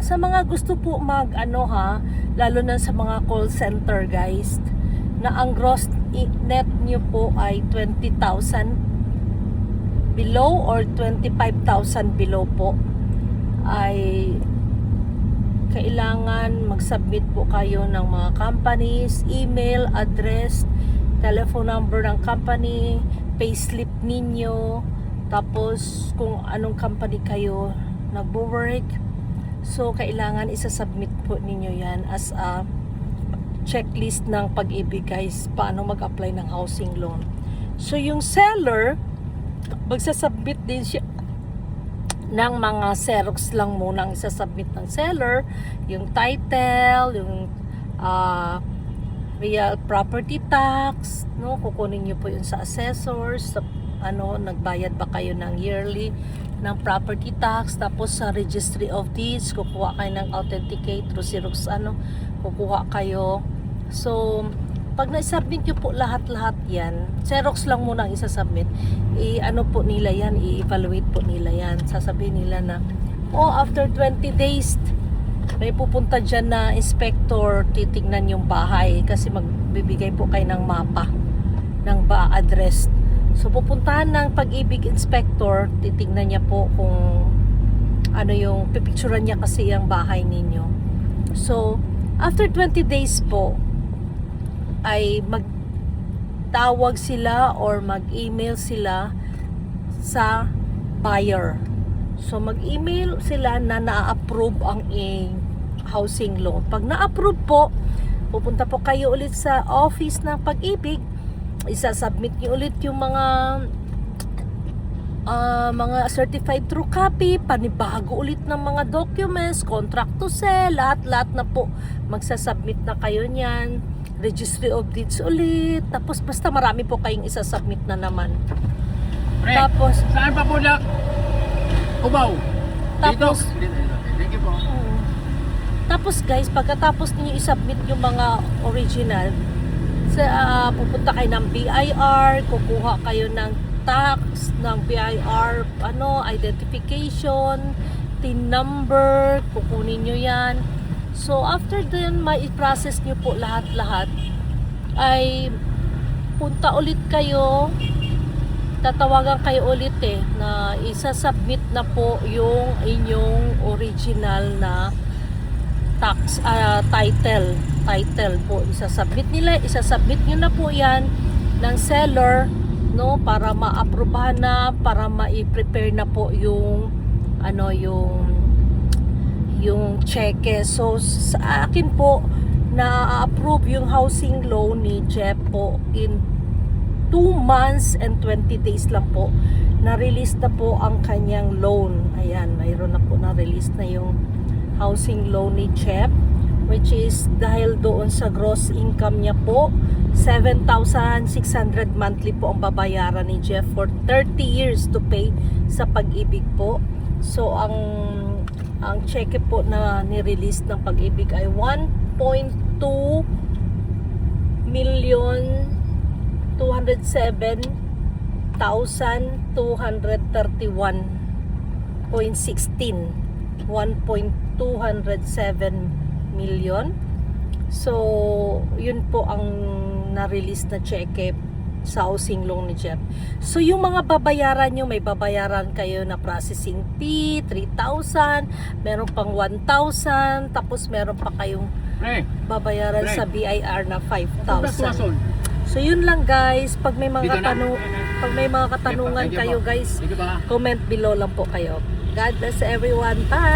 sa mga gusto po mag ano ha, lalo na sa mga call center guys, na ang gross net nyo po ay 20,000 below or 25,000 below po, ay kailangan mag-submit po kayo ng mga companies, email, address, telephone number ng company, payslip ninyo, tapos kung anong company kayo nagbo-work. So kailangan isa-submit po ninyo yan as a checklist ng Pag-ibig guys, paano mag-apply ng housing loan. So yung seller, magsasubmit din siya ng mga Xerox lang muna ang isasubmit ng seller, yung title, yung real property tax, no? Kukunin niyo po yun sa assessors, sa, nagbayad ba kayo ng yearly ng property tax, tapos sa registry of deeds, kukuha kayo ng authenticate through Xerox, kukuha kayo. So pag na-submit nyo po lahat-lahat yan, Xerox lang muna ang isa-submit, po nila yan, i-evaluate po nila yan. Sasabihin nila na, after 20 days, may pupunta dyan na inspector, titignan yung bahay, kasi magbibigay po kayo ng mapa, ng address. So, pupuntahan ng Pag-ibig inspector, titignan niya po kung yung pipicturean niya kasi yung bahay ninyo. So, after 20 days po, ay magtawag sila or mag-email sila sa buyer. So mag-email sila na na-approve ang housing loan. Pag na-approve po, pupunta po kayo ulit sa office ng Pag-ibig, isa-submit niyo ulit yung mga certified true copy, panibago ulit ng mga documents, contract to sell, lahat-lahat na po magsasubmit na kayo niyan, registry of deeds ulit, tapos basta marami po kayong isa-submit na naman. Pre, tapos saan pa po na Cubao? Tapos dito. Thank you po. Tapos guys, pagkatapos niyo i-submit yung mga original, pupunta kayo ng BIR, kukuha kayo ng tax ng BIR, identification, TIN number, kukunin nyo yan. So after then, ma-process nyo po lahat-lahat, ay punta ulit kayo, tatawagan kayo ulit na isa-submit na po yung inyong original na tax title po, isasubmit nyo na po yan ng seller, no, para ma-aprobahan na, para ma-prepare na po yung yung cheque. So sa akin po, na-approve yung housing loan ni Jeff po in 2 months and 20 days lang po. Na-release na po ang kanyang loan. Ayan, mayroon na po na-release na yung housing loan ni Jeff, which is dahil doon sa gross income niya po, 7,600 monthly po ang babayaran ni Jeff for 30 years to pay sa Pag-ibig po. So ang cheque po na ni-release ng Pag-ibig ay 1,207,231.16 1.207 million. So yun po ang na-release na cheque sa housing loan ni Jeff. So yung mga babayaran nyo, may babayaran kayo na processing fee 3,000, meron pang 1,000, tapos meron pa kayong babayaran sa BIR na 5,000. So yun lang guys, pag may mga katanungan kayo guys, comment below lang po kayo. God bless everyone. Bye!